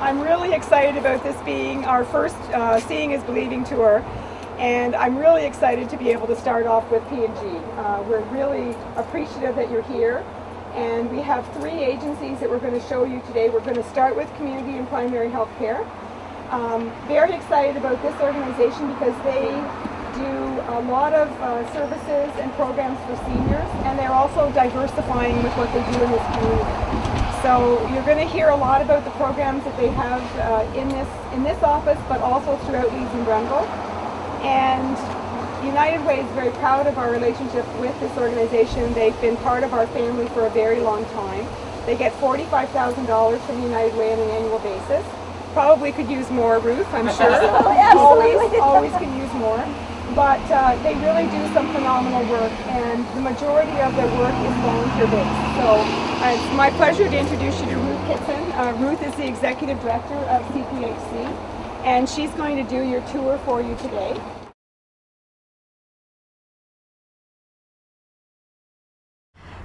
I'm really excited about this being our first Seeing is Believing tour, and I'm really excited to be able to start off with P&G. We're really appreciative that you're here, and we have 3 agencies that we're going to show you today. We're going to start with community and primary health care. Very excited about this organization because they do a lot of services and programs for seniors, and they're also diversifying with what they do in this community. So you're going to hear a lot about the programs that they have in this office, but also throughout Leeds and Grenville. And United Way is very proud of our relationship with this organization. They've been part of our family for a very long time. They get $45,000 from United Way on an annual basis. Probably could use more, Ruth, I'm sure. always can use more. But they really do some phenomenal work, and the majority of their work is volunteer-based. So it's my pleasure to introduce you to Ruth Kitson. Ruth is the Executive Director of CPHC, and she's going to do your tour for you today.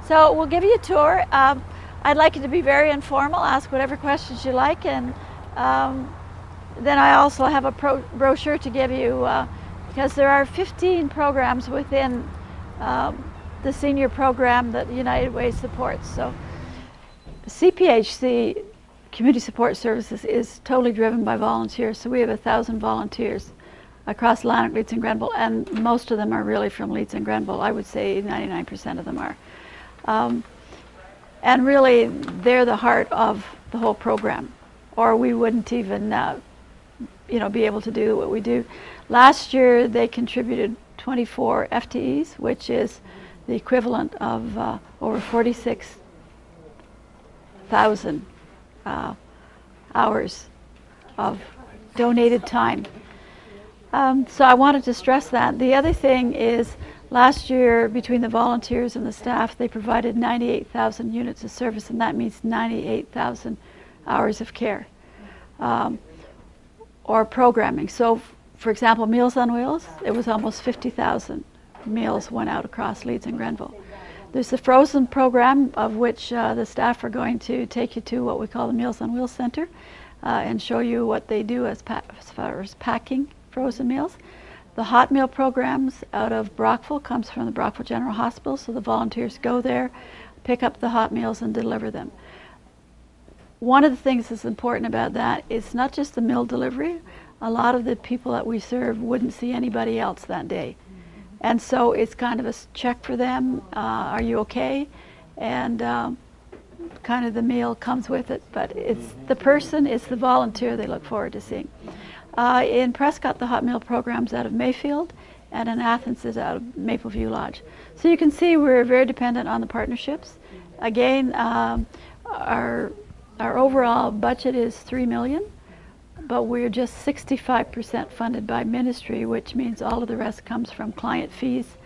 So we'll give you a tour. I'd like it to be very informal. Ask whatever questions you like, and then I also have a brochure to give you because there are 15 programs within the senior program that United Way supports. So CPHC, Community Support Services, is totally driven by volunteers. So we have 1,000 volunteers across Lanark, Leeds and Grenville, and most of them are really from Leeds and Grenville. I would say 99% of them are. And really, they're the heart of the whole program, or we wouldn't even be able to do what we do. Last year, they contributed 24 FTEs, which is the equivalent of over 46,000 hours of donated time. So I wanted to stress that. The other thing is, last year, between the volunteers and the staff, they provided 98,000 units of service, and that means 98,000 hours of care or programming. So, for example, Meals on Wheels, it was almost 50,000 meals went out across Leeds and Grenville. There's the frozen program, of which the staff are going to take you to what we call the Meals on Wheels Center and show you what they do as far as packing frozen meals. The hot meal programs out of Brockville comes from the Brockville General Hospital, so the volunteers go there, pick up the hot meals and deliver them. One of the things that's important about that is not just the meal delivery. A lot of the people that we serve wouldn't see anybody else that day. And so it's kind of a check for them. Are you okay? And kind of the meal comes with it, but it's the person, it's the volunteer they look forward to seeing. In Prescott, the hot meal program's out of Mayfield, and in Athens is out of Mapleview Lodge. So you can see we're very dependent on the partnerships. Again, our overall budget is $3 million, but we're just 65% funded by ministry, which means all of the rest comes from client fees,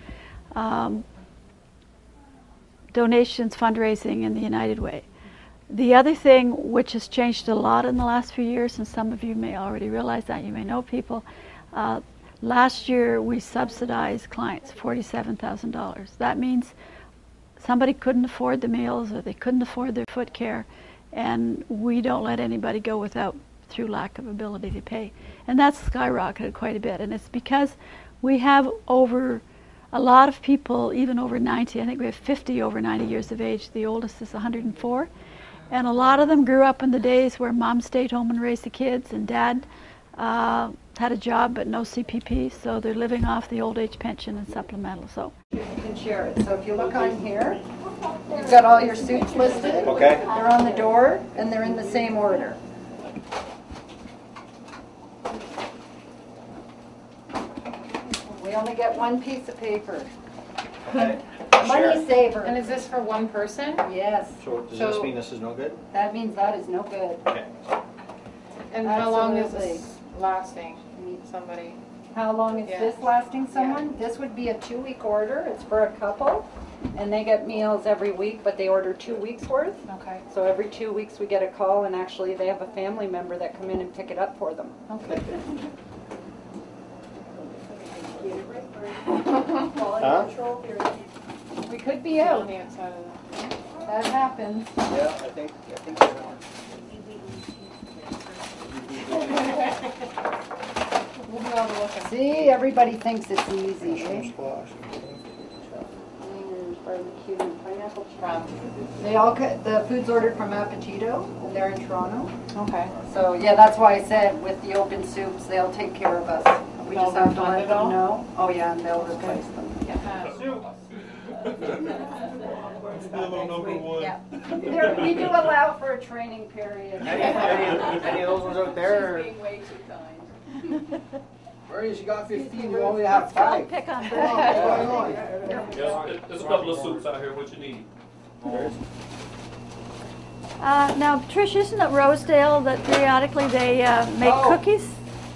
donations, fundraising, and the United Way. The other thing which has changed a lot in the last few years, and some of you may already realize that, you may know people, last year we subsidized clients $47,000. That means somebody couldn't afford the meals or they couldn't afford their foot care, and we don't let anybody go without through lack of ability to pay. And that's skyrocketed quite a bit, and it's because we have over a lot of people, even over 90. I think we have 50 over 90 years of age. The oldest is 104. And a lot of them grew up in the days where mom stayed home and raised the kids, and dad had a job but no CPP, so they're living off the old age pension and supplemental. So you can share it. So if you look on here, you've got all your suits listed. Okay. They're on the door, and they're in the same order. We only get one piece of paper. Okay. Money saver. And is this for one person? Yes. So does this mean this is no good? That means that is no good. Okay. And how long is Absolutely. this lasting? Somebody. How long is this lasting someone? This would be a 2-week order. It's for a couple, and they get meals every week, but they order 2 weeks worth. Okay. So every 2 weeks we get a call, and actually they have a family member that come in and pick it up for them. Okay. We could be out. On the outside of that. That happens. Yeah, I think We'll do all the looking. See, everybody thinks it's easy, eh? Barbecue and pineapple From, They all the food's ordered from Appetito, and they're in Toronto. okay. So yeah, that's why I said with the open soups, they'll take care of us. We They'll just have to refund let it them all? know. Oh yeah, and they'll replace them. Still on number one. Yeah. We do allow for a training period. Any of those ones out there? Where you got 15, you only have Don't 5. pick on What's Bernie. going on? Yeah, there's a couple of soups out here. What you need? Now, Trish, isn't it Rosedale that periodically they make Oh. cookies?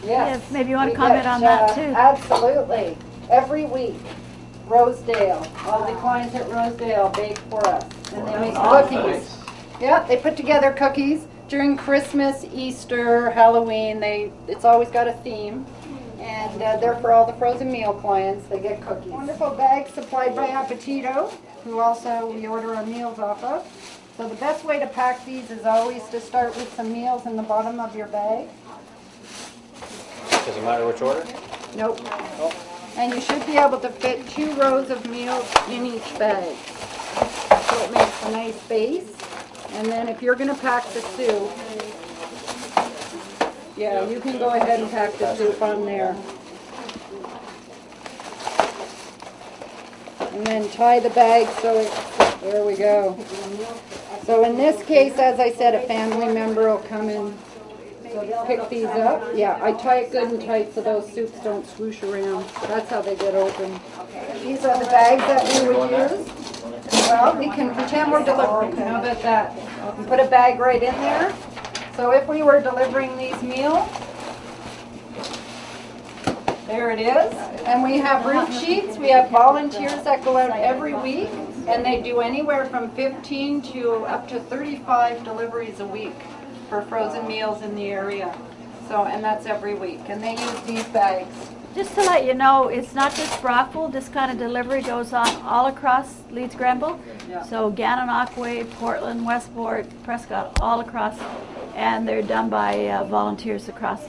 Yes. Yeah, maybe you want to We comment get, on that too. Absolutely. Every week, Rosedale. All the clients at Rosedale bake for us, and they make cookies. Yeah, they put together cookies during Christmas, Easter, Halloween. It's always got a theme, and they're for all the frozen meal clients. They get cookies. Wonderful bags supplied by Appetito, who also we order our meals off of. So the best way to pack these is always to start with some meals in the bottom of your bag. Doesn't matter which order? Nope. And you should be able to fit 2 rows of meals in each bag. So it makes a nice base. And then if you're going to pack the soup, yeah, you can go ahead and pack the soup on there. And then tie the bag so there we go. So in this case, as I said, a family member will come and pick these up. Yeah, I tie it good and tight so those soups don't swoosh around. That's how they get open. These are the bags that we would use. Well, we can pretend we're delivering. How about that? Put a bag right in there. So if we were delivering these meals, there it is. And we have route sheets. We have volunteers that go out every week, and they do anywhere from 15 to up to 35 deliveries a week for frozen meals in the area. So, and that's every week. And they use these bags. Just to let you know, it's not just Brockville. This kind of delivery goes on all across Leeds Grenville. Yeah. So Gananoque, Portland, Westport, Prescott, all across. And they're done by volunteers across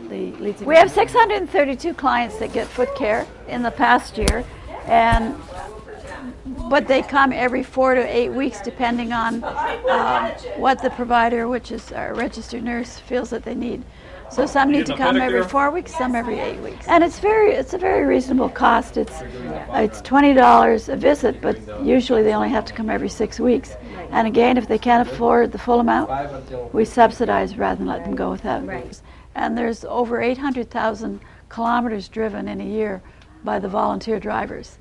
the Leeds. We have 632 clients that get foot care in the past year. But they come every 4 to 8 weeks depending on what the provider, which is our registered nurse, feels that they need. So some need to come every 4 weeks, some every 8 weeks. And it's a very reasonable cost. It's $20 a visit, but usually they only have to come every 6 weeks. And again, if they can't afford the full amount, we subsidize rather than let them go without. And there's over 800,000 kilometers driven in a year by the volunteer drivers.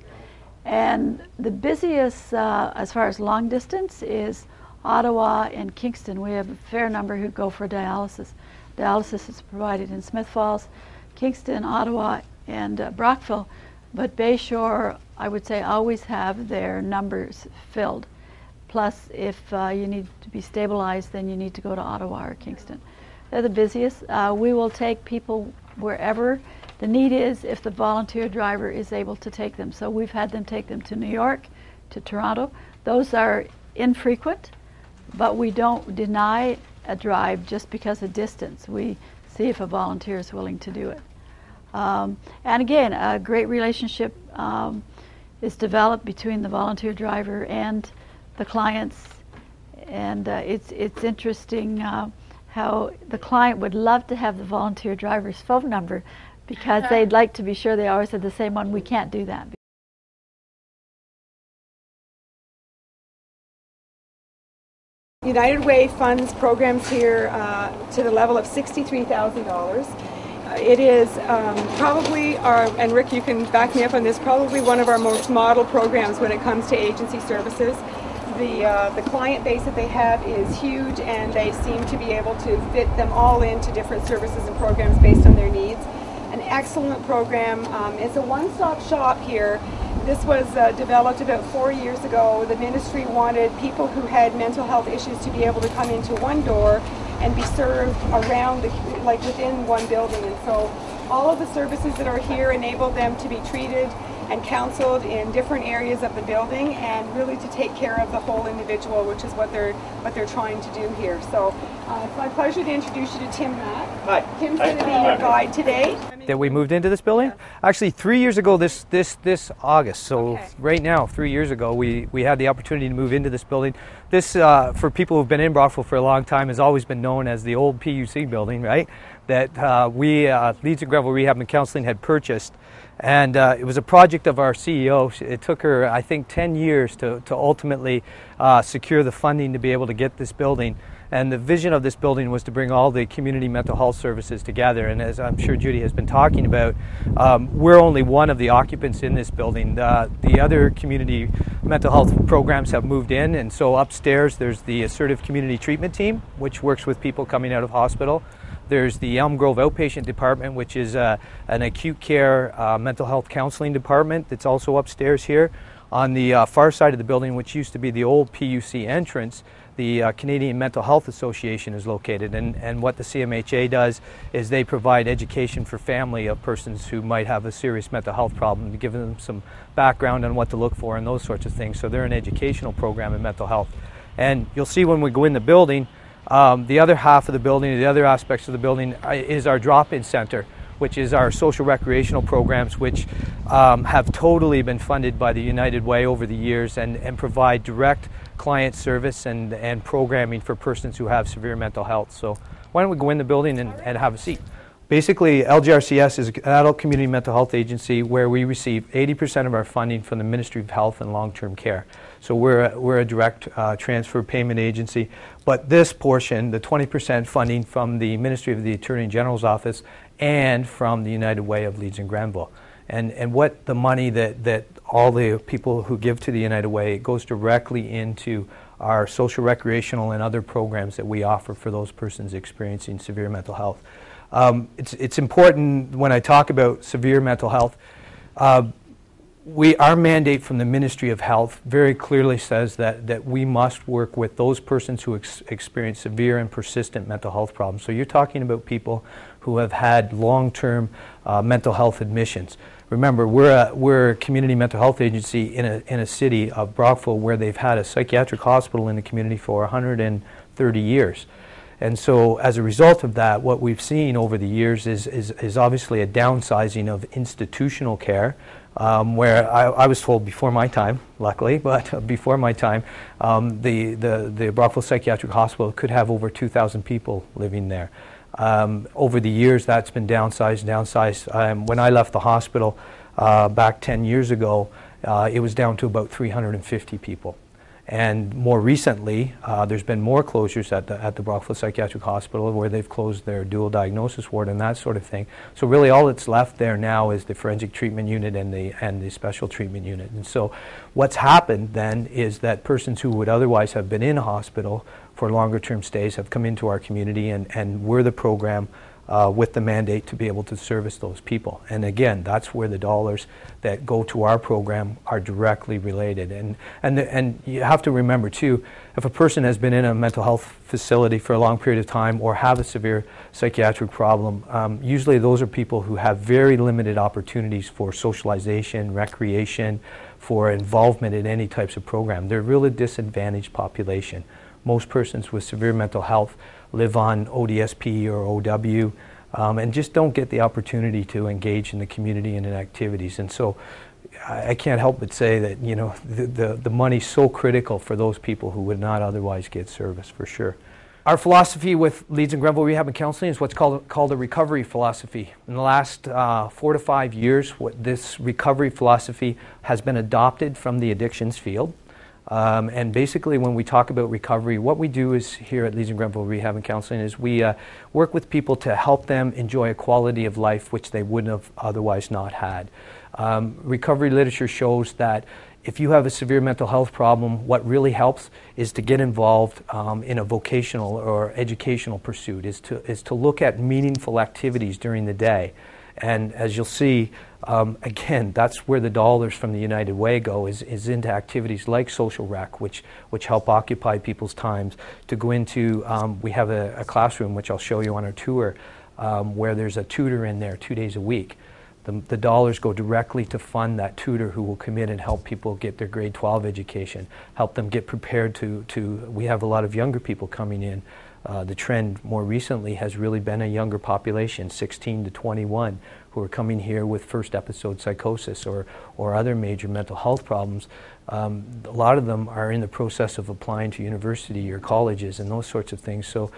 And the busiest, as far as long distance, is Ottawa and Kingston. We have a fair number who go for dialysis. Dialysis is provided in Smith Falls, Kingston, Ottawa, and Brockville. But Bayshore, I would say, always have their numbers filled. Plus, if you need to be stabilized, then you need to go to Ottawa or Kingston. They're the busiest. We will take people wherever the need is if the volunteer driver is able to take them. So we've had them take them to New York, to Toronto. Those are infrequent, but we don't deny a drive just because of distance. We see if a volunteer is willing to do it. And again, a great relationship is developed between the volunteer driver and the clients. And it's interesting how the client would love to have the volunteer driver's phone number because they'd like to be sure they always have the same one. We can't do that. United Way funds programs here to the level of $63,000. It is probably and Rick, you can back me up on this, probably one of our most model programs when it comes to agency services. The client base that they have is huge, and they seem to be able to fit them all into different services and programs based on their needs. An excellent program. It's a one-stop shop here. This was developed about 4 years ago. The ministry wanted people who had mental health issues to be able to come into one door and be served around, within one building. And so all of the services that are here enable them to be treated and counseled in different areas of the building, and really to take care of the whole individual, which is what they're trying to do here. So it's my pleasure to introduce you to Tim Mack. Hi. Tim's going to be your guide today. That we moved into this building? Actually, 3 years ago this August. So Okay. right now, 3 years ago, we had the opportunity to move into this building. This, for people who've been in Brockville for a long time, has always been known as the old PUC building, right? That we, Leeds and Grenville Rehab and Counseling, had purchased. And it was a project of our CEO. It took her, I think, 10 years to ultimately secure the funding to be able to get this building. And the vision of this building was to bring all the community mental health services together. And as I'm sure Judy has been talking about, we're only one of the occupants in this building. The other community mental health programs have moved in, and so upstairs there's the Assertive Community Treatment Team, which works with people coming out of hospital. There's the Elm Grove Outpatient Department, which is an acute care mental health counseling department that's also upstairs here. On the far side of the building, which used to be the old PUC entrance, the Canadian Mental Health Association is located, and what the CMHA does is they provide education for family of persons who might have a serious mental health problem, giving them some background on what to look for and those sorts of things. So they're an educational program in mental health. And you'll see when we go in the building, the other half of the building, the other aspects of the building is our drop-in center, which is our social recreational programs, which have totally been funded by the United Way over the years and provide direct client service and programming for persons who have severe mental health. So why don't we go in the building and have a seat? Basically, LGRCS is an adult community mental health agency where we receive 80% of our funding from the Ministry of Health and Long-Term Care. So we're a direct transfer payment agency. But this portion, the 20% funding from the Ministry of the Attorney General's Office and from the United Way of Leeds and Grenville. And what the money that all the people who give to the United Way, it goes directly into our social, recreational, and other programs that we offer for those persons experiencing severe mental health. It's important when I talk about severe mental health. Our mandate from the Ministry of Health very clearly says that we must work with those persons who experience severe and persistent mental health problems. So you're talking about people who have had long-term mental health admissions. Remember, we're a community mental health agency in a city of Brockville where they've had a psychiatric hospital in the community for 130 years. And so as a result of that, what we've seen over the years is obviously a downsizing of institutional care, where I was told before my time, luckily, but before my time, the Brockville Psychiatric Hospital could have over 2,000 people living there. Over the years, that's been downsized. When I left the hospital back 10 years ago, it was down to about 350 people. And more recently, there's been more closures at the Brockville Psychiatric Hospital where they've closed their dual diagnosis ward and that sort of thing. So really all that's left there now is the forensic treatment unit and the special treatment unit. And so what's happened then is that persons who would otherwise have been in a hospital for longer term stays have come into our community, and we're the program with the mandate to be able to service those people. And again, that's where the dollars that go to our program are directly related. And you have to remember too, if a person has been in a mental health facility for a long period of time or have a severe psychiatric problem, usually those are people who have very limited opportunities for socialization, recreation, for involvement in any types of program. They're really a disadvantaged population. Most persons with severe mental health live on ODSP or OW and just don't get the opportunity to engage in the community and in activities. And so I can't help but say that, you know, the money's so critical for those people who would not otherwise get service, for sure. Our philosophy with Leeds and Grenville Rehab and Counseling is what's called a recovery philosophy. In the last 4 to 5 years, this recovery philosophy has been adopted from the addictions field. And basically when we talk about recovery, what we do is here at Leeds and Grenville Rehab and Counseling is we work with people to help them enjoy a quality of life which they wouldn't have otherwise not had. Recovery literature shows that if you have a severe mental health problem, what really helps is to get involved in a vocational or educational pursuit, is to look at meaningful activities during the day. And as you'll see, again, that's where the dollars from the United Way go, is into activities like social rec, which help occupy people's times, to go into, we have a classroom, which I'll show you on our tour, where there's a tutor in there 2 days a week. the dollars go directly to fund that tutor who will come in and help people get their grade 12 education, help them get prepared we have a lot of younger people coming in. The trend more recently has really been a younger population, 16 to 21, who are coming here with first episode psychosis or other major mental health problems. A lot of them are in the process of applying to university or colleges and those sorts of things. So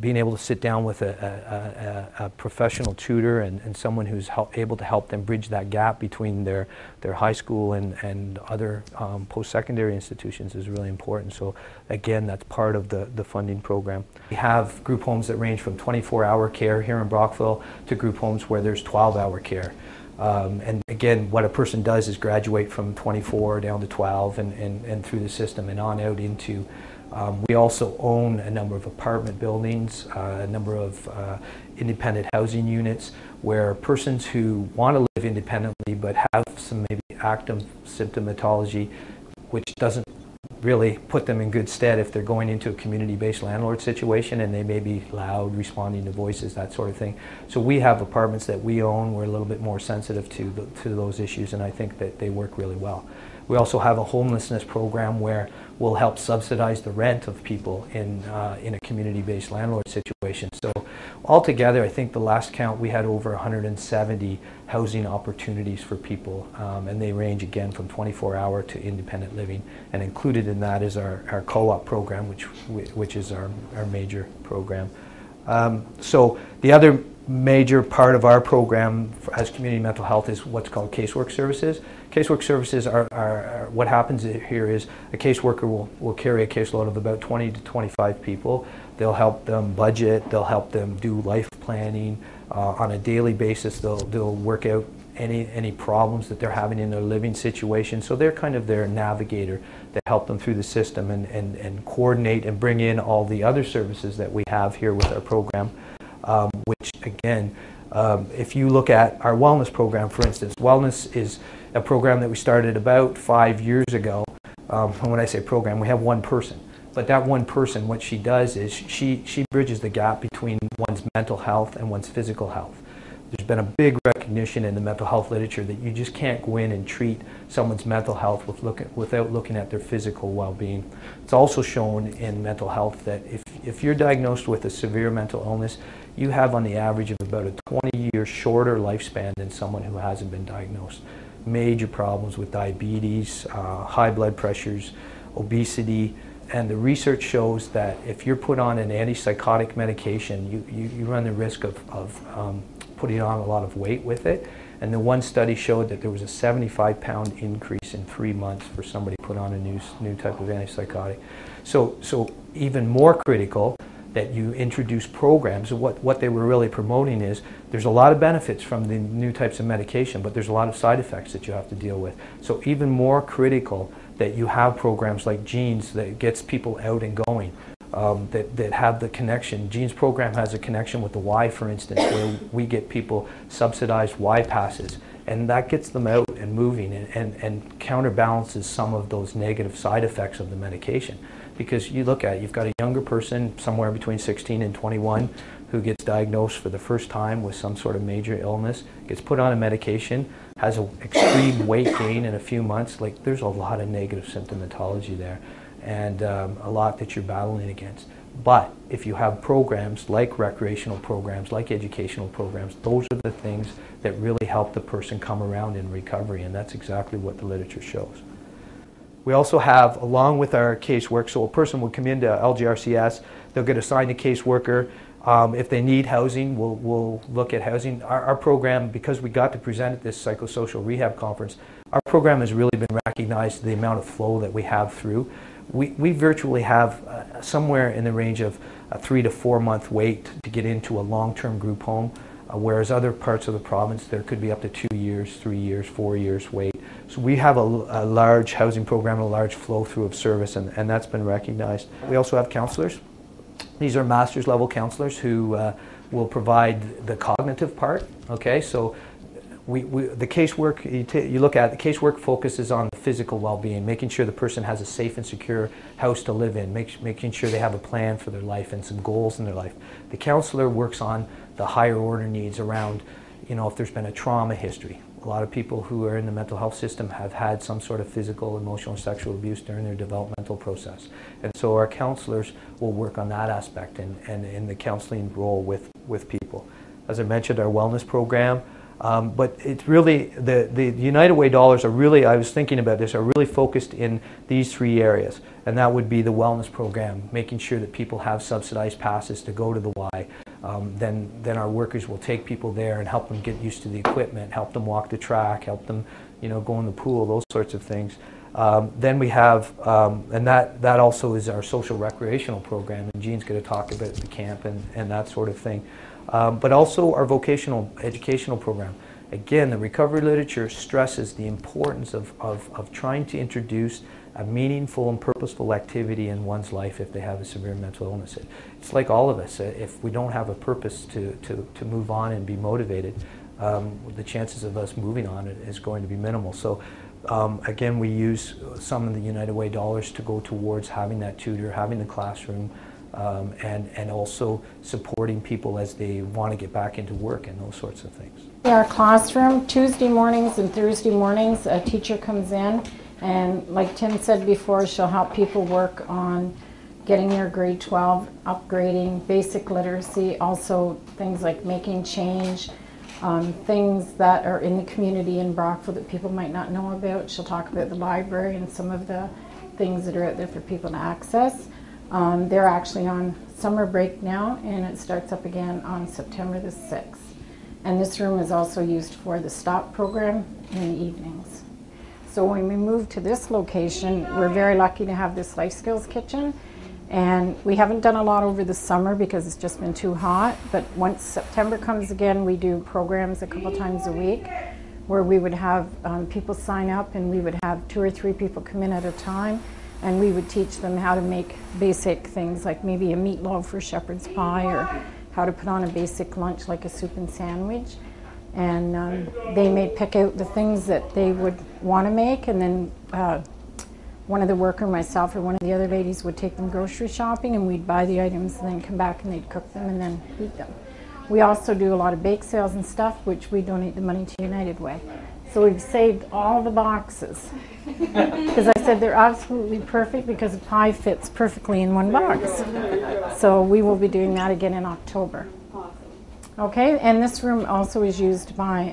being able to sit down with a professional tutor and someone who's able to help them bridge that gap between their high school and other post-secondary institutions is really important. So again, that's part of the funding program. We have group homes that range from 24-hour care here in Brockville to group homes where there's 12-hour care. And again, what a person does is graduate from 24 down to 12 and through the system and on out into. We also own a number of apartment buildings, a number of independent housing units where persons who want to live independently but have some maybe active symptomatology, which doesn't really put them in good stead if they're going into a community-based landlord situation and they may be loud, responding to voices, that sort of thing. So we have apartments that we own. We're a little bit more sensitive to those issues, and I think that they work really well. We also have a homelessness program where we'll help subsidize the rent of people in a community-based landlord situation. So altogether, I think the last count, we had over 170 housing opportunities for people, and they range again from 24-hour to independent living. And included in that is our co-op program, which is our major program. So the other major part of our program as community mental health is what's called casework services. Casework services are what happens here is a caseworker will carry a caseload of about 20 to 25 people. They'll help them budget, they'll help them do life planning. On a daily basis, they'll work out any problems that they're having in their living situation. So they're kind of their navigator to help them through the system and coordinate and bring in all the other services that we have here with our program. Which again, if you look at our wellness program, for instance, wellness is a program that we started about 5 years ago. And when I say program, we have one person. But that one person, what she does is she bridges the gap between one's mental health and one's physical health. There's been a big recognition in the mental health literature that you just can't go in and treat someone's mental health without looking at their physical well-being. It's also shown in mental health that if you're diagnosed with a severe mental illness, you have on the average of about a 20-year shorter lifespan than someone who hasn't been diagnosed. Major problems with diabetes, high blood pressures, obesity, and the research shows that if you're put on an antipsychotic medication, you run the risk of putting on a lot of weight with it. And the one study showed that there was a 75-pound increase in 3 months for somebody put on a new type of antipsychotic. So even more critical that you introduce programs. What they were really promoting is there's a lot of benefits from the new types of medication, but there's a lot of side effects that you have to deal with. So even more critical that you have programs like Genes that gets people out and going, that have the connection. Genes program has a connection with the Y, for instance, where we get people subsidized Y passes, and that gets them out and moving and counterbalances some of those negative side effects of the medication. Because you look at it, you've got a younger person somewhere between 16 and 21 who gets diagnosed for the first time with some sort of major illness, gets put on a medication, has an extreme weight gain in a few months. Like, there's a lot of negative symptomatology there, and a lot that you're battling against. But if you have programs like recreational programs, like educational programs, those are the things that really help the person come around in recovery, and that's exactly what the literature shows. We also have, along with our casework, so a person will come into LGRCS, they'll get assigned a caseworker. If they need housing, we'll look at housing. Our program, because we got to present at this psychosocial rehab conference, our program has really been recognized, the amount of flow that we have through. We virtually have somewhere in the range of a 3 to 4 month wait to get into a long-term group home, whereas other parts of the province there could be up to 2 years, 3 years, 4 years wait. So we have a large housing program, a large flow through of service, and that's been recognized. We also have counselors. These are master's level counselors who will provide the cognitive part. Okay, so the casework, you look at, the casework focuses on the physical well-being, making sure the person has a safe and secure house to live in, making sure they have a plan for their life and some goals in their life. The counselor works on the higher order needs around, you know, if there's been a trauma history. A lot of people who are in the mental health system have had some sort of physical, emotional, sexual abuse during their developmental process. And so our counselors will work on that aspect and in the counseling role with people. As I mentioned, our wellness program, but it's really, the United Way dollars are really, I was thinking about this, are really focused in these 3 areas. And that would be the wellness program, making sure that people have subsidized passes to go to the Y. Then our workers will take people there and help them get used to the equipment, help them walk the track, help them, you know, go in the pool, those sorts of things. Then we have, and that also is our social recreational program, and Jean's going to talk about the camp and that sort of thing. But also our vocational educational program. Again, the recovery literature stresses the importance of trying to introduce a meaningful and purposeful activity in one's life if they have a severe mental illness. It's like all of us. If we don't have a purpose to move on and be motivated, the chances of us moving on is going to be minimal. So again, we use some of the United Way dollars to go towards having that tutor, having the classroom, and also supporting people as they want to get back into work and those sorts of things. In our classroom, Tuesday mornings and Thursday mornings, a teacher comes in, and like Tim said before, she'll help people work on getting their grade 12, upgrading, basic literacy, also things like making change, things that are in the community in Brockville that people might not know about. She'll talk about the library and some of the things that are out there for people to access. They're actually on summer break now, and it starts up again on September the 6th. And this room is also used for the STOP program in the evenings. So when we moved to this location, we're very lucky to have this life skills kitchen. And we haven't done a lot over the summer because it's just been too hot. But once September comes again, we do programs a couple times a week where we would have people sign up, and we would have 2 or 3 people come in at a time. And we would teach them how to make basic things like maybe a meatloaf or shepherd's pie, or how to put on a basic lunch like a soup and sandwich. And they may pick out the things that they would want to make, and then one of the worker, myself, or one of the other ladies would take them grocery shopping, and we'd buy the items and then come back and they'd cook them and then eat them. We also do a lot of bake sales and stuff, which we donate the money to United Way. So we've saved all the boxes. Because I said they're absolutely perfect because the pie fits perfectly in one box. So we will be doing that again in October. Okay, and this room also is used by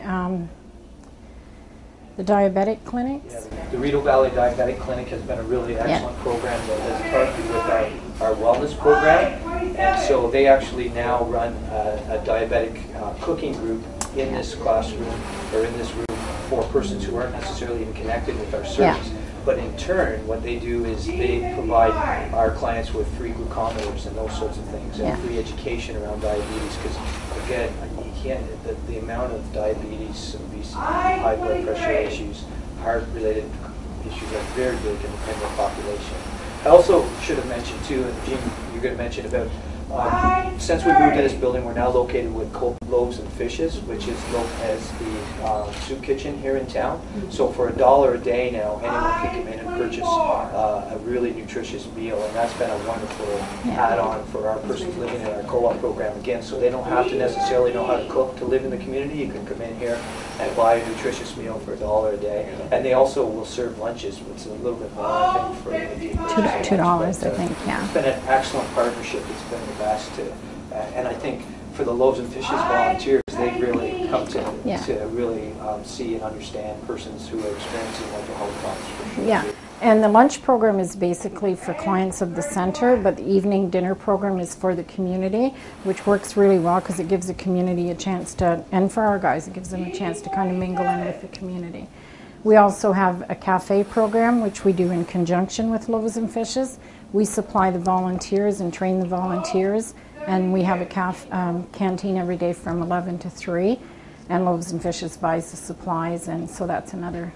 the diabetic clinics. Yeah, the Rideau Valley Diabetic Clinic has been a really excellent program that has partnered with our wellness program. And so they actually now run a diabetic cooking group in this classroom, or in this room, for persons who aren't necessarily even connected with our service. Yeah. But in turn, what they do is they provide our clients with free glucometers and those sorts of things, and free education around diabetes, because again, you can't, the amount of diabetes, obesity, high blood pressure issues, heart-related issues are very big in the population. I also should have mentioned too, and Jean, you're going to mention about, since we moved to this building, we're now located with Loaves and Fishes, which is as the soup kitchen here in town. So for $1 a day now, anyone can come in and purchase a really nutritious meal, and that's been a wonderful add-on for our persons living in our co-op program. Again, so they don't have to necessarily know how to cook to live in the community. You can come in here and buy a nutritious meal for $1 a day, and they also will serve lunches, which is a little bit more, I think, for $2, I think. Yeah. It's been an excellent partnership. It's been the best, and I think for the Loaves and Fishes volunteers, they really come to really see and understand persons who are experiencing mental health problems. For sure. Yeah. And the lunch program is basically for clients of the center, but the evening dinner program is for the community, which works really well because it gives the community a chance to, and for our guys, it gives them a chance to kind of mingle in with the community. We also have a cafe program, which we do in conjunction with Loaves and Fishes. We supply the volunteers and train the volunteers, and we have a canteen every day from 11 to 3, and Loaves and Fishes buys the supplies, and so that's another.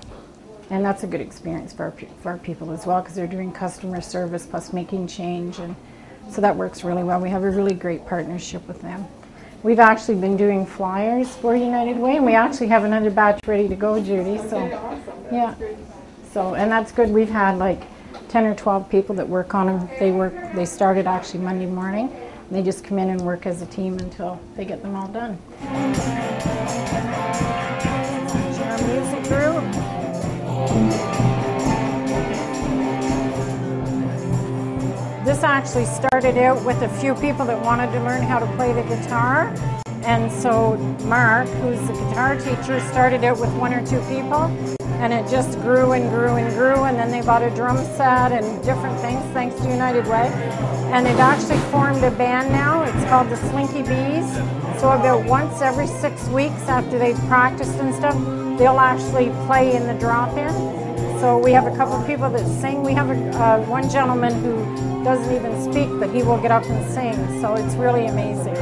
And that's a good experience for our people as well, because they're doing customer service plus making change, and so that works really well. We have a really great partnership with them. We've actually been doing flyers for United Way, and we actually have another batch ready to go, Judy. So, yeah. So, and that's good. We've had like 10 or 12 people that work on them. They started actually Monday morning. They just come in and work as a team until they get them all done. This actually started out with a few people that wanted to learn how to play the guitar. And so Mark, who's the guitar teacher, started out with 1 or 2 people. And it just grew and grew and grew. And then they bought a drum set and different things, thanks to United Way. And it actually formed a band now. It's called the Slinky Bees. So about once every 6 weeks after they've practiced and stuff, they'll actually play in the drop-in. So we have a couple of people that sing. We have one gentleman who doesn't even speak, but he will get up and sing. So it's really amazing.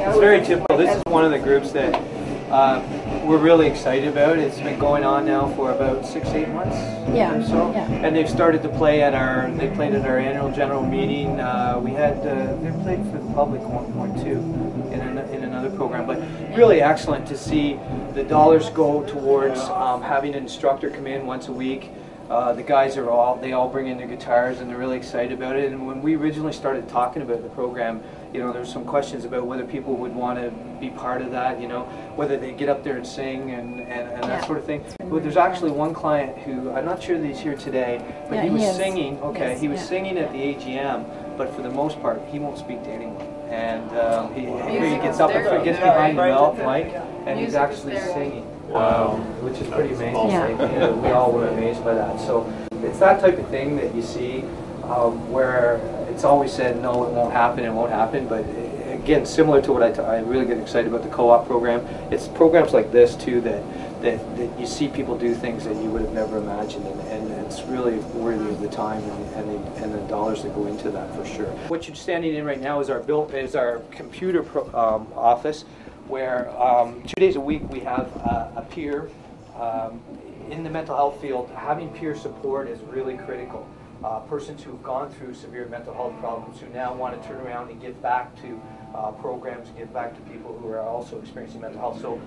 It's very typical. This is one of the groups that we're really excited about. It's been going on now for about 6-8 months or so. Yeah. And they've started to play they played at our annual general meeting. They played for the public at one point too in another program. But really excellent to see the dollars go towards having an instructor come in once a week. The guys they all bring in their guitars and they're really excited about it. And when we originally started talking about the program, you know, there's some questions about whether people would want to be part of that, you know, whether they get up there and sing and that sort of thing. But there's actually one client who, I'm not sure that he's here today, but he was singing, he was singing at the AGM, but for the most part, he won't speak to anyone. And he gets up and gets behind the mic, and he's actually singing. Wow. Which is pretty amazing. Yeah. We all were amazed by that. So it's that type of thing that you see where it's always said, no, it won't happen, but again, similar to what I really get excited about the co-op program. It's programs like this too that you see people do things that you would have never imagined, and it's really worthy of the time and the dollars that go into that for sure. What you're standing in right now is our computer office, where 2 days a week we have a peer in the mental health field. Having peer support is really critical. Persons who've gone through severe mental health problems who now want to turn around and give back to programs, give back to people who are also experiencing mental health. So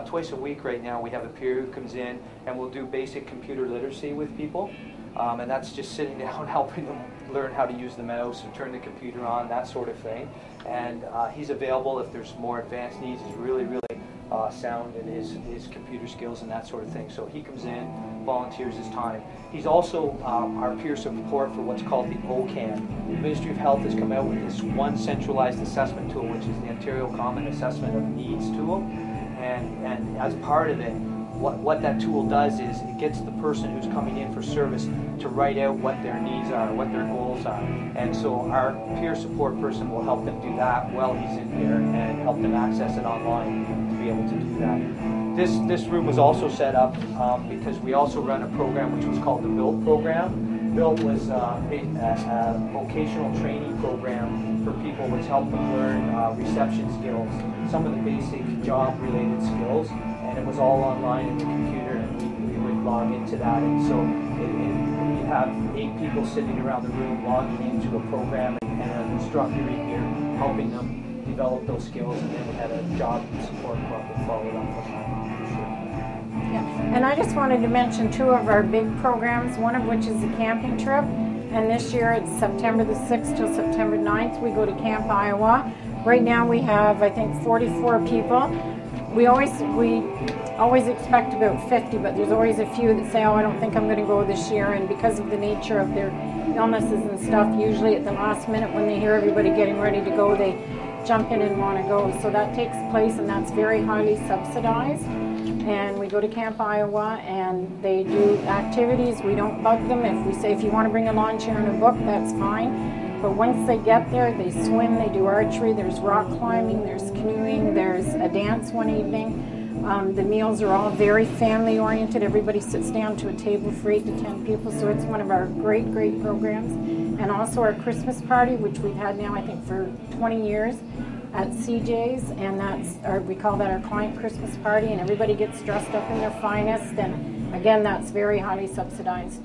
twice a week right now we have a peer who comes in and we'll do basic computer literacy with people. And that's just sitting down helping them learn how to use the mouse and turn the computer on, that sort of thing. And he's available if there's more advanced needs. He's really sound in his computer skills and that sort of thing. So he comes in, volunteers his time. He's also our peer support for what's called the OCAN. The Ministry of Health has come out with this one centralized assessment tool, which is the Ontario Common Assessment of Needs tool. And as part of it, what that tool does is it gets the person who's coming in for service to write out what their needs are, what their goals are. And so our peer support person will help them do that while he's in there and help them access it online to be able to do that. This room was also set up because we also run a program which was called the BUILD program. BUILD was a vocational training program for people which helped them learn reception skills, some of the basic job-related skills. And it was all online in the computer, and we would log into that. And so we have 8 people sitting around the room logging into a program and an instructor in here helping them develop those skills. And then we had a job support club that followed up on that for sure. Yeah. And I just wanted to mention 2 of our big programs, one of which is a camping trip. And this year it's September the 6th till September 9th. We go to Camp Iowa. Right now we have, I think, 44 people. We always expect about 50, but there's always a few that say, oh, I don't think I'm going to go this year. And because of the nature of their illnesses and stuff, usually at the last minute when they hear everybody getting ready to go, they jump in and want to go. So that takes place, and that's very highly subsidized. And we go to Camp Iowa, and they do activities. We don't bug them. If we say, if you want to bring a lawn chair and a book, that's fine. But once they get there, they swim, they do archery, there's rock climbing, there's canoeing, there's a dance one evening. The meals are all very family oriented. Everybody sits down to a table for 8 to 10 people, so it's one of our great programs. And also our Christmas party, which we've had now, I think, for 20 years at CJ's, and we call that our client Christmas party, and everybody gets dressed up in their finest, and again, that's very highly subsidized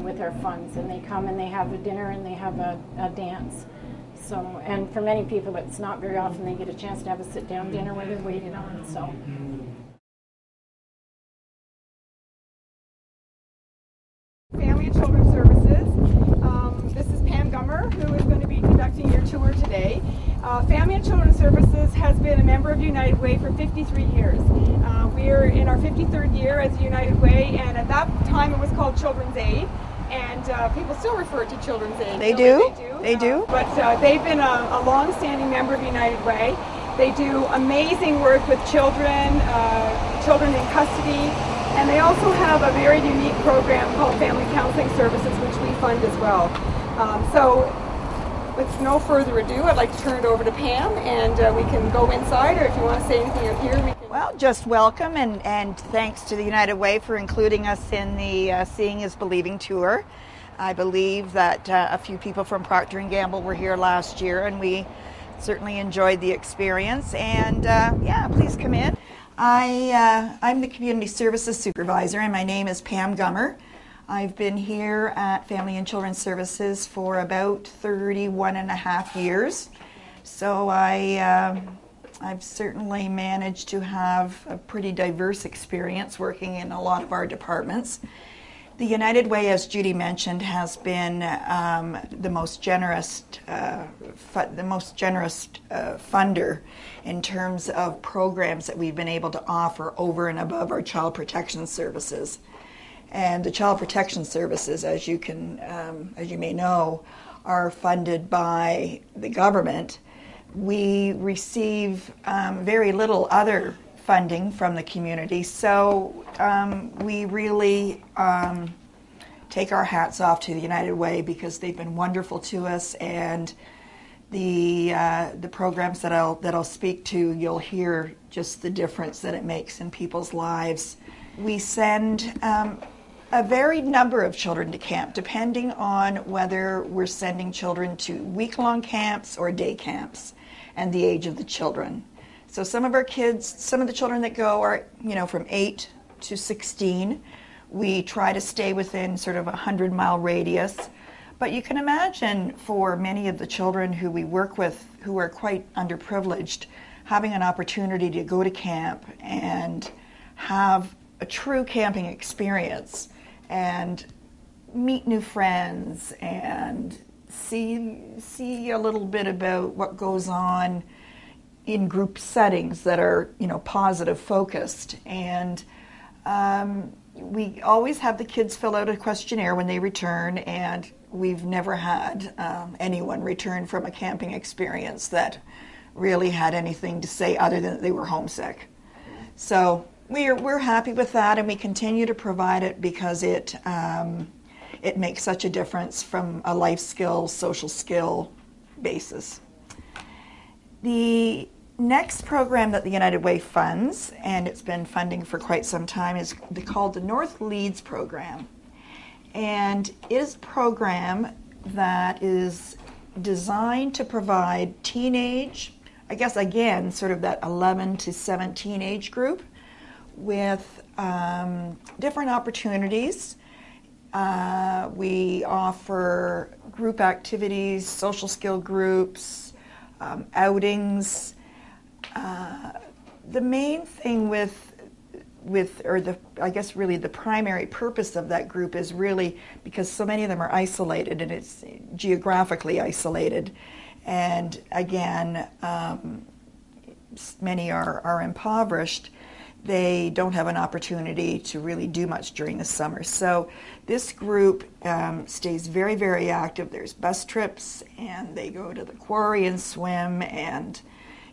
with our funds, and they come and they have a dinner and they have a dance. So, and for many people, it's not very often they get a chance to have a sit-down dinner where they're waited on. So. Family and Children's Services has been a member of United Way for 53 years. We're in our 53rd year as United Way, and at that time it was called Children's Aid, and people still refer to Children's Aid. They do? They do? But they've been a long-standing member of United Way. They do amazing work with children, children in custody, and they also have a very unique program called Family Counseling Services, which we fund as well. So, with no further ado, I'd like to turn it over to Pam, and we can go inside, or if you want to say anything out here, we can. Well, just welcome, and thanks to the United Way for including us in the Seeing is Believing tour. I believe that a few people from Procter & Gamble were here last year, and we certainly enjoyed the experience. And yeah, please come in. I'm the Community Services Supervisor, and my name is Pam Gummer. I've been here at Family and Children's Services for about 31 and a half years. So I've certainly managed to have a pretty diverse experience working in a lot of our departments. The United Way, as Judy mentioned, has been the most generous funder in terms of programs that we've been able to offer over and above our child protection services. And the child protection services, as you may know, are funded by the government. We receive very little other funding from the community, so we really take our hats off to the United Way because they've been wonderful to us, and the programs that I'll speak to, you'll hear just the difference that it makes in people's lives. We send a varied number of children to camp, depending on whether we're sending children to week-long camps or day camps and the age of the children. So some of the children that go are, from 8 to 16. We try to stay within sort of a 100-mile radius. But you can imagine for many of the children who we work with who are quite underprivileged, having an opportunity to go to camp and have a true camping experience and meet new friends and see a little bit about what goes on in group settings that are, positive focused. And we always have the kids fill out a questionnaire when they return, and we've never had anyone return from a camping experience that really had anything to say other than that they were homesick. So we're happy with that, and we continue to provide it because it makes such a difference from a life skill, social skill basis. The next program that the United Way funds, and it's been funding for quite some time, is called the North Leeds program. And it is a program that is designed to provide teenage, I guess again, sort of that 11 to 17 age group, with different opportunities. We offer group activities, social skill groups, outings. The main thing I guess really the primary purpose of that group is really because so many of them are isolated, and it's geographically isolated. And again, many are impoverished. They don't have an opportunity to really do much during the summer. So this group stays very, very active. There's bus trips, and they go to the quarry and swim, and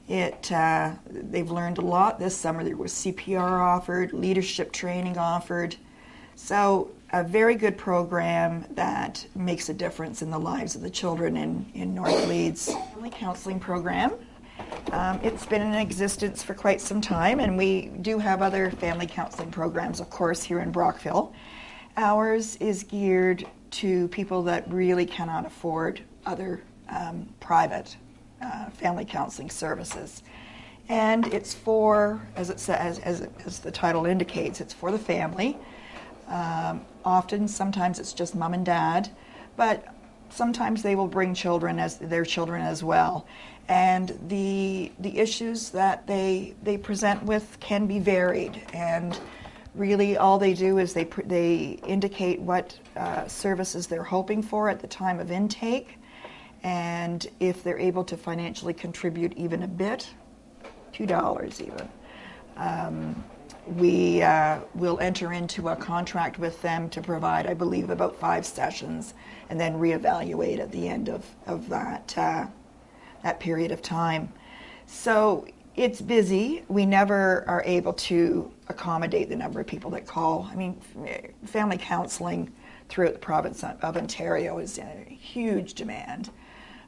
they've learned a lot this summer. There was CPR offered, leadership training offered. So a very good program that makes a difference in the lives of the children in North Leeds. Family counseling program. It's been in existence for quite some time, and we do have other family counseling programs, of course, here in Brockville. Ours is geared to people that really cannot afford other private family counseling services. And it's for, as the title indicates, it's for the family. Sometimes it's just mom and dad, but sometimes they will bring children as their children as well. And the issues that they present with can be varied, and really all they do is they indicate what services they're hoping for at the time of intake, And if they're able to financially contribute even a bit, $2 even, we will enter into a contract with them to provide, I believe, about 5 sessions, and then reevaluate at the end of that period of time. So it's busy. We never are able to accommodate the number of people that call. I mean, family counseling throughout the province of Ontario is in a huge demand,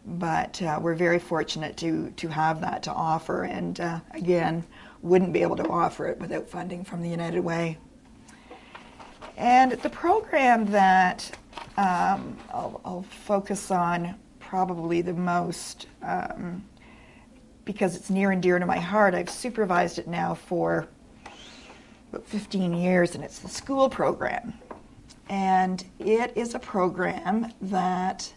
but we're very fortunate to have that to offer, and again, wouldn't be able to offer it without funding from the United Way. And the program that I'll focus on probably the most, because it's near and dear to my heart. I've supervised it now for about 15 years, and it's the school program. And it is a program that,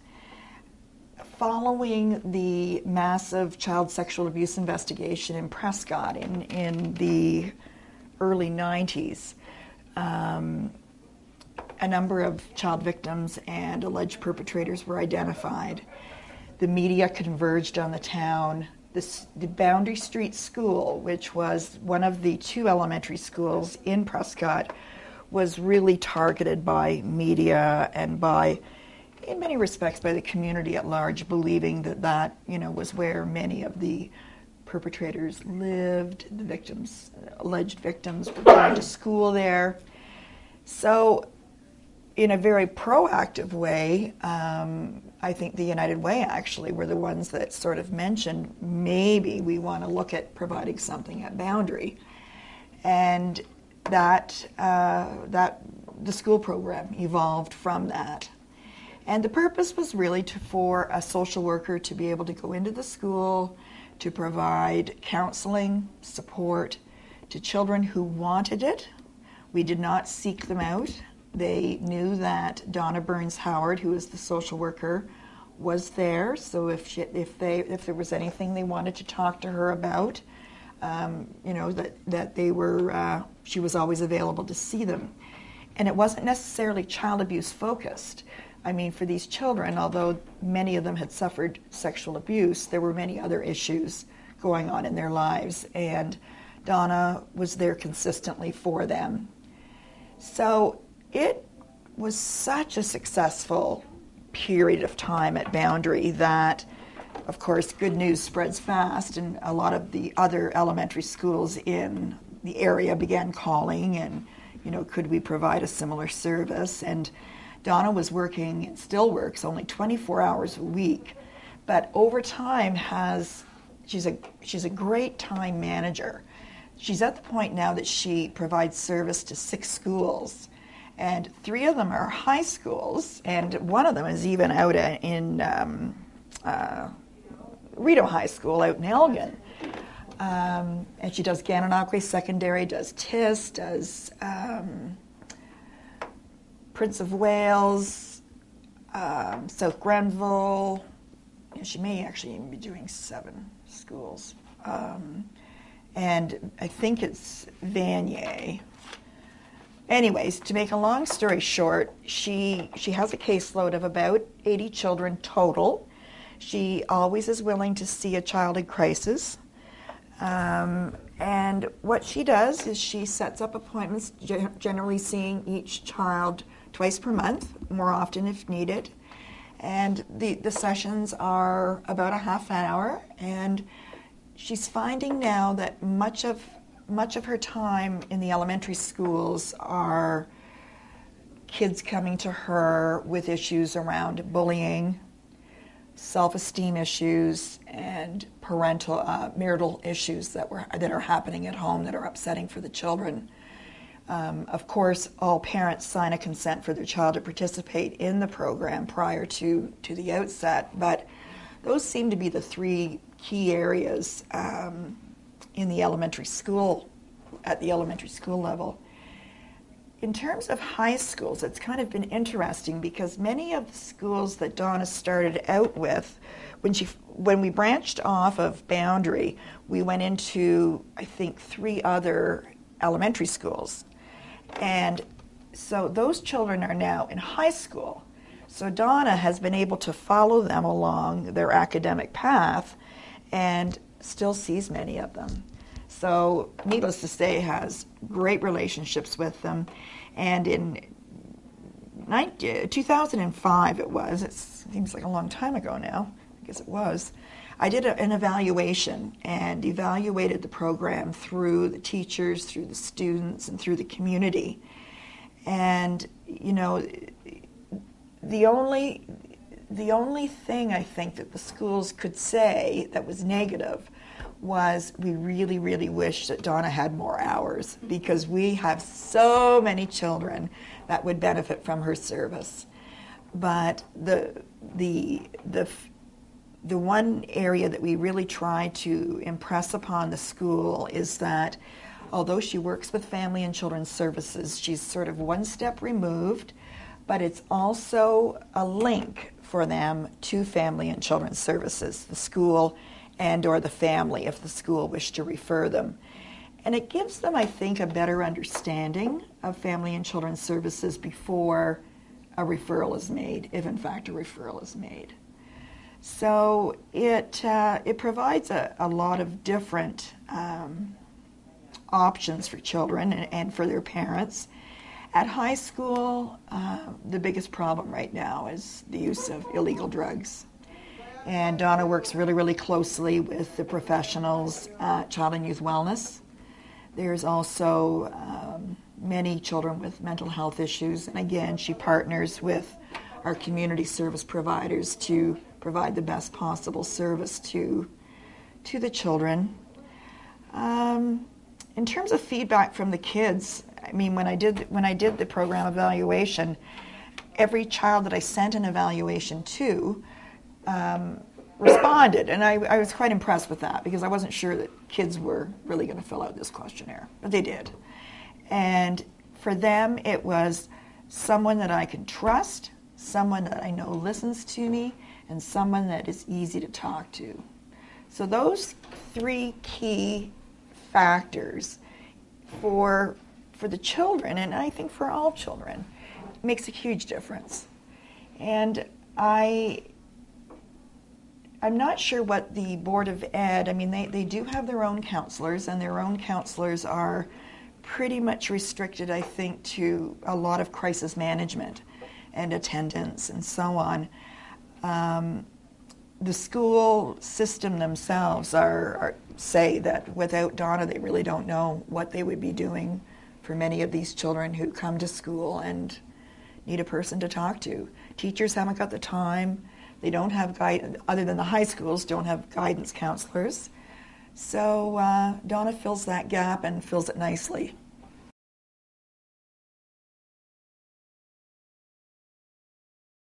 following the massive child sexual abuse investigation in Prescott in the early 90s, a number of child victims and alleged perpetrators were identified. The media converged on the town. The Boundary Street School, which was one of the 2 elementary schools in Prescott, was really targeted by media and by, in many respects, by the community at large, believing that was where many of the perpetrators lived. The victims, alleged victims, were going to school there. So, in a very proactive way, I think the United Way actually were the ones that sort of mentioned, maybe we want to look at providing something at Boundary. And that the school program evolved from that. And the purpose was really for a social worker to be able to go into the school to provide counseling, support to children who wanted it. We did not seek them out. They knew that Donna Burns-Howard, who is the social worker, was there. So if there was anything they wanted to talk to her about, that they were, she was always available to see them. And it wasn't necessarily child abuse focused. I mean, for these children, although many of them had suffered sexual abuse, there were many other issues going on in their lives, and Donna was there consistently for them. So it was such a successful period of time at Boundary that, of course, good news spreads fast, and a lot of the other elementary schools in the area began calling and, could we provide a similar service? And Donna was working, and still works, only 24 hours a week, but over time she's a great time manager. She's at the point now that she provides service to 6 schools, and 3 of them are high schools, and one of them is even out in Rideau High School out in Elgin. And she does Gananoque Secondary, does TIS, does Prince of Wales, South Grenville. She may actually even be doing 7 schools. And I think it's Vanier. Anyways, to make a long story short, she has a caseload of about 80 children total. She always is willing to see a child in crisis. And what she does is she sets up appointments, generally seeing each child twice per month, more often if needed. And the sessions are about a half an hour, and she's finding now that much of her time in the elementary schools are kids coming to her with issues around bullying, self-esteem issues, and parental marital issues that are happening at home that are upsetting for the children. Of course, all parents sign a consent for their child to participate in the program prior to the outset, but those seem to be the 3 key areas in the elementary school, at the elementary school level. In terms of high schools, it's kind of been interesting because many of the schools that Donna started out with, when we branched off of Boundary, we went into, I think, 3 other elementary schools. And so those children are now in high school. So Donna has been able to follow them along their academic path and still sees many of them. So needless to say, has great relationships with them. And in 2005 it seems like a long time ago now, I guess it was, I did an evaluation and evaluated the program through the teachers, through the students, and through the community. And, you know, the only thing I think that the schools could say that was negative was we really, really wish that Donna had more hours, because we have so many children that would benefit from her service. But the one area that we really try to impress upon the school is that although she works with Family and Children's Services, she's sort of one step removed, but it's also a link for them to Family and Children's Services, the school and or the family if the school wished to refer them. And it gives them, I think, a better understanding of Family and Children's Services before a referral is made, if in fact a referral is made. So it provides a lot of different options for children and for their parents. At high school, the biggest problem right now is the use of illegal drugs. And Donna works really, really closely with the professionals at Child and Youth Wellness. There's also many children with mental health issues, and again, she partners with our community service providers to provide the best possible service to the children. In terms of feedback from the kids, I mean, when I did the program evaluation, every child that I sent an evaluation to responded, and I was quite impressed with that, because I wasn't sure that kids were really going to fill out this questionnaire, but they did. And for them, it was someone that I can trust, someone that I know listens to me, and someone that is easy to talk to. So those three key factors for the children, and I think for all children, makes a huge difference. And I'm not sure what the Board of Ed, I mean, they do have their own counselors, and their own counselors are pretty much restricted, I think, to a lot of crisis management and attendance and so on. The school system themselves say that without Donna, they really don't know what they would be doing for many of these children who come to school and need a person to talk to. Teachers haven't got the time. They don't have guidance, other than the high schools, don't have guidance counselors. So Donna fills that gap and fills it nicely.